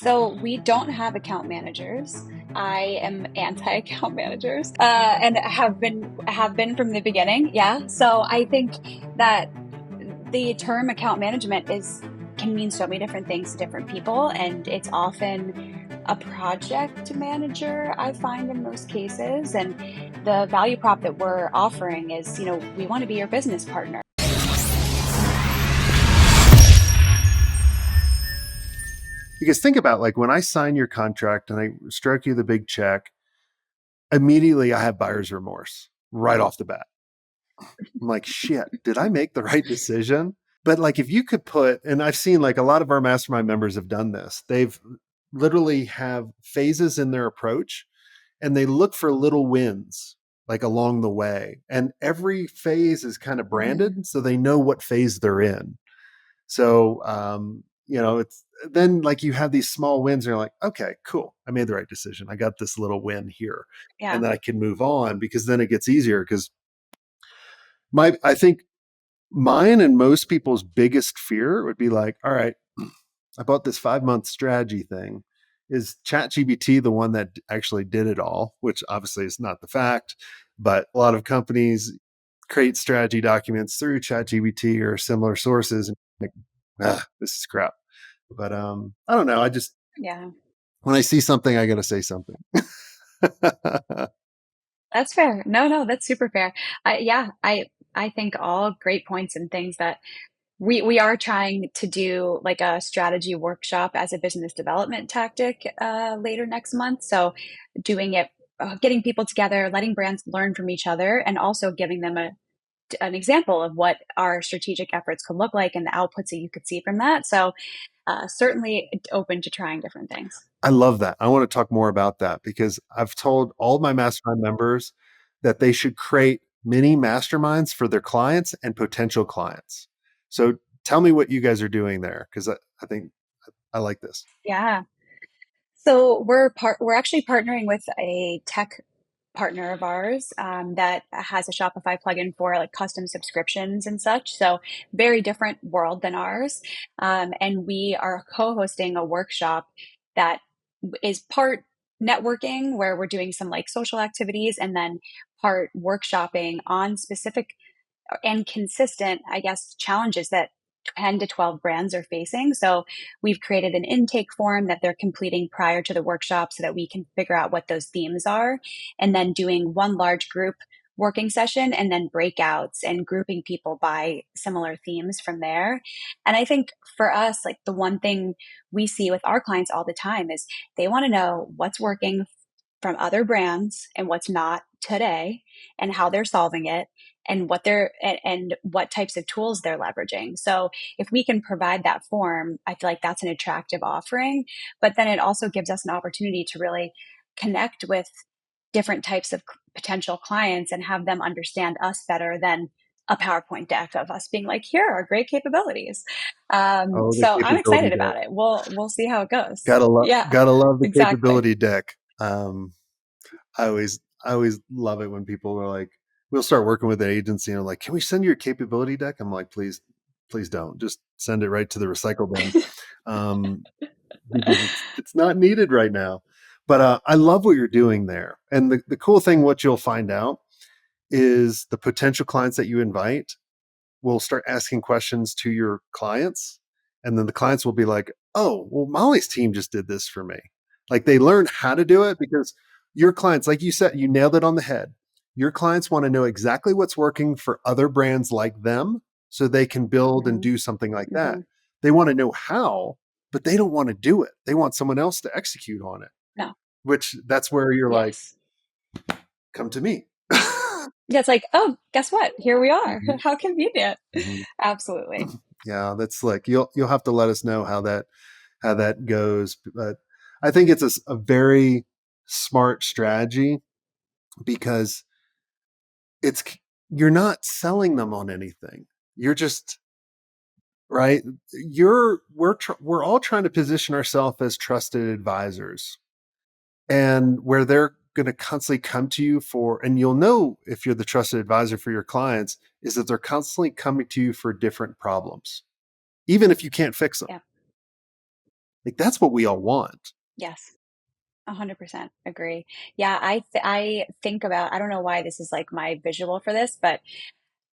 So we don't have account managers. I am anti-account managers, and have been from the beginning. Yeah. So I think that the term account management is can mean so many different things to different people, and it's often a project manager, I find in most cases. And the value prop that we're offering is, we want to be your business partner. Because think about like when I sign your contract and I stroke you the big check, immediately I have buyer's remorse right off the bat. I'm like, shit, did I make the right decision? But like if you could put, and I've seen like a lot of our mastermind members have done this, they've literally have phases in their approach and they look for little wins like along the way. And every phase is kind of Mm. branded so they know what phase they're in. So, it's then like you have these small wins and you're like, okay, cool. I made the right decision. I got this little win here. And Yeah. then I can move on because then it gets easier. Because I think mine and most people's biggest fear would be like, all right, I bought this 5 month strategy thing. Is ChatGPT the one that actually did it all? Which obviously is not the fact, but a lot of companies create strategy documents through ChatGPT or similar sources. And like, this is crap. But I don't know. I just Yeah. when I see something, I got to say something. That's fair. No, that's super fair. Yeah, I think all great points and things that we are trying to do like a strategy workshop as a business development tactic later next month. So doing it, getting people together, letting brands learn from each other, and also giving them an example of what our strategic efforts could look like and the outputs that you could see from that. So certainly open to trying different things. I love that. I want to talk more about that because I've told all my mastermind members that they should create mini masterminds for their clients and potential clients. So tell me what you guys are doing there because I think I like this. Yeah. So we're actually partnering with a tech partner of ours that has a Shopify plugin for like custom subscriptions and such. So very different world than ours. And we are co-hosting a workshop that is part networking where we're doing some like social activities and then part workshopping on specific and consistent, I guess, challenges that 10 to 12 brands are facing. So we've created an intake form that they're completing prior to the workshop so that we can figure out what those themes are, and then doing one large group working session and then breakouts and grouping people by similar themes from there. And I think for us, like the one thing we see with our clients all the time is they want to know what's working from other brands and what's not today and how they're solving it and and what types of tools they're leveraging. So if we can provide that form, I feel like that's an attractive offering, but then it also gives us an opportunity to really connect with different types of potential clients and have them understand us better than a PowerPoint deck of us being like, here are great capabilities. Oh, the So I'm capability excited deck. about it. We'll see how it goes. Gotta love, Yeah, gotta love the exactly. capability deck. I always love it when people are like, we'll start working with an agency and are like, can we send you a capability deck? I'm like, please don't. Just send it right to the recycle bin. Um, because it's not needed right now. But I love what you're doing there. And the cool thing, what you'll find out is the potential clients that you invite will start asking questions to your clients. And then the clients will be like, oh, well, Molly's team just did this for me. Like they learned how to do it because your clients, like you said, you nailed it on the head. Your clients want to know exactly what's working for other brands like them so they can build and Hmm. do something like that. Hmm. They want to know how, but they don't want to do it. They want someone else to execute on it, No. which that's where you're like, Yes. come to me. Yeah, it's like, oh, guess what? Here we are. Mhm, How convenient. mhm. Absolutely. Yeah, that's like you'll have to let us know how that goes. But I think it's a very smart strategy because it's you're not selling them on anything. You're just right. We're all trying to position ourselves as trusted advisors, and where they're going to constantly come to you for, and you'll know if you're the trusted advisor for your clients is that they're constantly coming to you for different problems, even if you can't fix them. Yeah. Like that's what we all want. Yes. 100% agree. Yeah, I think about, I don't know why this is like my visual for this, but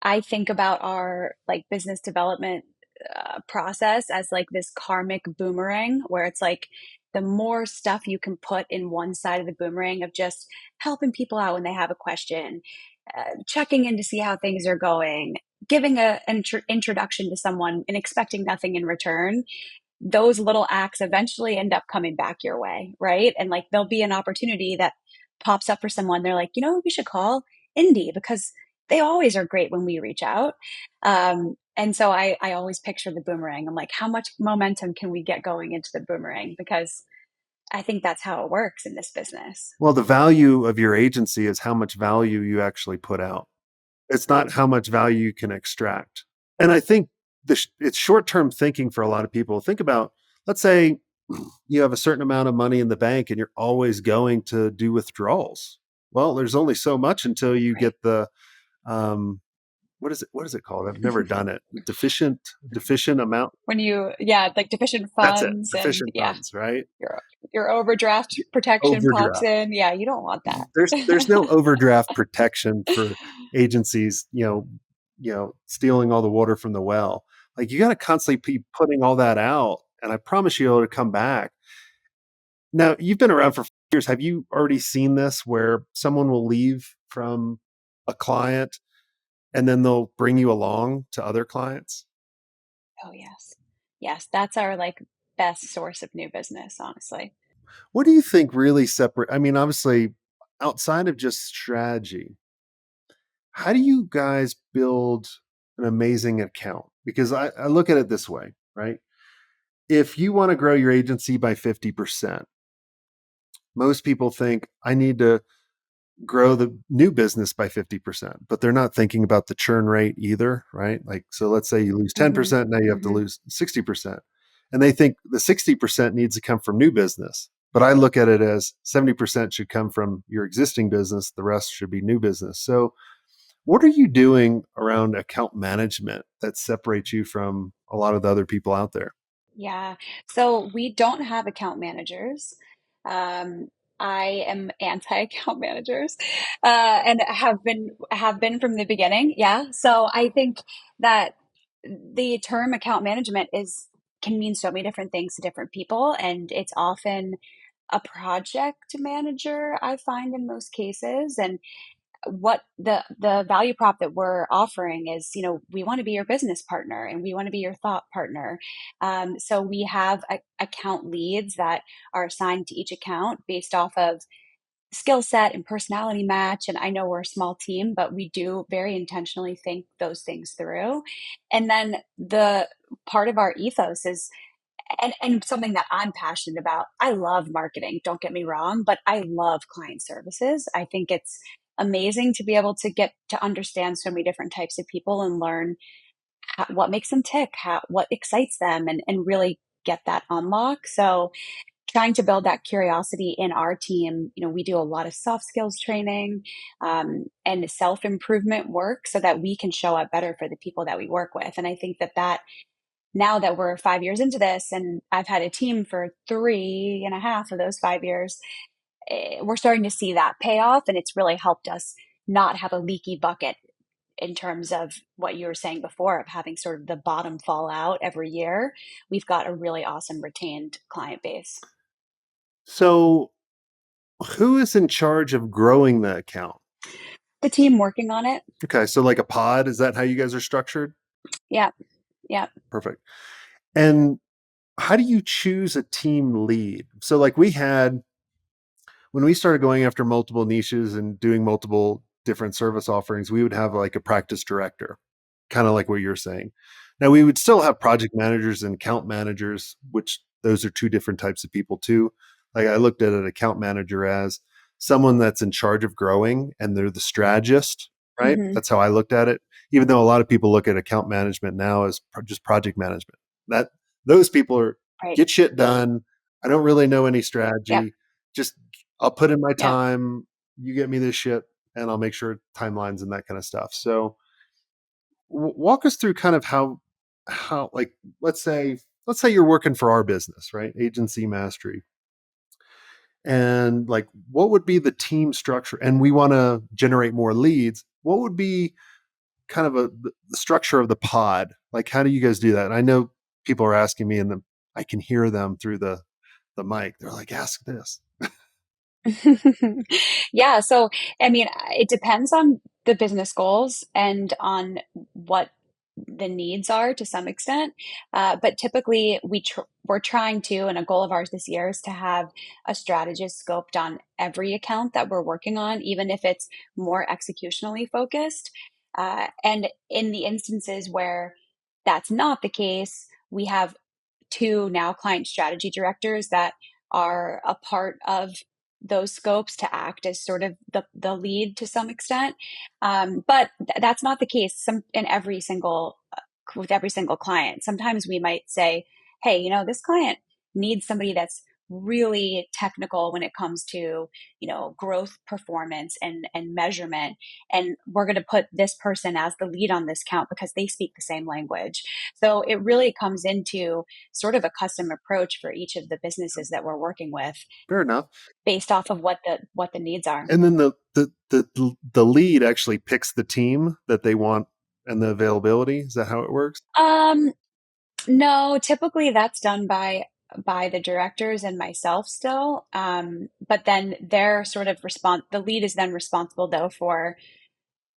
I think about our like business development process as like this karmic boomerang where it's like the more stuff you can put in one side of the boomerang of just helping people out when they have a question, checking in to see how things are going, giving an introduction to someone and expecting nothing in return, those little acts eventually end up coming back your way, right? And like there'll be an opportunity that pops up for someone. They're like, you know, we should call Indie because they always are great when we reach out. And so I always picture the boomerang. I'm like, how much momentum can we get going into the boomerang? Because I think that's how it works in this business. Well, the value of your agency is how much value you actually put out. It's not how much value you can extract. And I think it's short term thinking for a lot of people. Think about, let's say you have a certain amount of money in the bank and you're always going to do withdrawals. Well, there's only so much until you Right. get the, what is it called? I've never done it. Deficient amount. When you, yeah, like deficient That's it. funds and Deficient yeah, funds, right? your your overdraft protection pops Overdraft. in. Yeah, you don't want that. There's no overdraft protection for agencies, stealing all the water from the well. Like you got to constantly be putting all that out, and I promise you it'll come back. Now you've been around for years. Have you already seen this where someone will leave from a client and then they'll bring you along to other clients? Oh, yes. Yes, that's our like best source of new business, honestly. What do you think really separate? I mean, obviously, outside of just strategy, how do you guys build an amazing account? Because I look at it this way, right? If you want to grow your agency by 50%, most people think I need to grow the new business by 50%, but they're not thinking about the churn rate either, right? Like, so let's say you lose Hmm. 10%, now you have to Hmm. lose 60%. And they think the 60% needs to come from new business. But I look at it as 70% should come from your existing business, the rest should be new business. So, what are you doing around account management that separates you from a lot of the other people out there? Yeah. So we don't have account managers. Um, I am anti-account managers, and have been from the beginning. Yeah. So I think that the term account management is can mean so many different things to different people, and it's often a project manager, I find in most cases. And what the value prop that we're offering is, we want to be your business partner and we want to be your thought partner. So we have account leads that are assigned to each account based off of skill set and personality match. And I know we're a small team, but we do very intentionally think those things through. And then the part of our ethos is, and something that I'm passionate about. I love marketing, don't get me wrong, but I love client services. I think it's amazing to be able to get to understand so many different types of people and learn what makes them tick, what excites them, and really get that unlock. So trying to build that curiosity in our team, we do a lot of soft skills training, and self improvement work so that we can show up better for the people that we work with. And I think that now that we're 5 years into this and I've had a team for 3.5 of those 5 years, we're starting to see that pay off. And it's really helped us not have a leaky bucket in terms of what you were saying before of having sort of the bottom fall out every year. We've got a really awesome retained client base. So, who is in charge of growing the account? The team working on it. Okay, so like a pod, is that how you guys are structured? Yeah. Yeah. Perfect. And how do you choose a team lead? So, like we had when we started going after multiple niches and doing multiple different service offerings, we would have like a practice director, kind of like what you're saying. Now, we would still have project managers and account managers, which those are two different types of people too. Like I looked at an account manager as someone that's in charge of growing and they're the strategist, right? Hmm. That's how I looked at it. Even though a lot of people look at account management now as just project management. That those people are Right. get shit done. I don't really know any Yep. strategy. Just I'll put in my Yep. time, you get me this shit, and I'll make sure timelines and that kind of stuff. So walk us through kind of how like let's say let's say you're working for our business, right? Agency Mastery. And like, what would be the team structure? And we want to generate more leads. What would be kind of the structure of the pod? Like, how do you guys do that? And I know people are asking me, and I can hear them through the mic. They're like, ask this. Yeah, so I mean, it depends on the business goals and on what the needs are to some extent. But typically, we're trying to, and a goal of ours this year is to have a strategist scoped on every account that we're working on, even if it's more executionally focused. And in the instances where that's not the case, we have two now client strategy directors that are a part of those scopes to act as sort of the lead to some extent. But that's not the case in every single with every single client. Sometimes we might say, hey, this client needs somebody that's really technical when it comes to growth performance and measurement, and we're going to put this person as the lead on this count because they speak the same language. So it really comes into sort of a custom approach for each of the businesses that we're working with Fair enough. based off of what the needs are. And then the lead actually picks the team that they want and the availability. Is that how it works? Um, no, typically that's done by the directors and myself still. But then they're sort of the lead is then responsible though for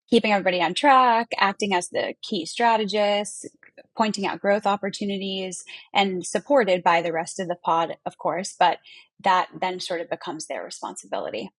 keeping everybody on track, acting as the key strategist, pointing out growth opportunities, and supported by the rest of the pod, of course. But that then sort of becomes their responsibility.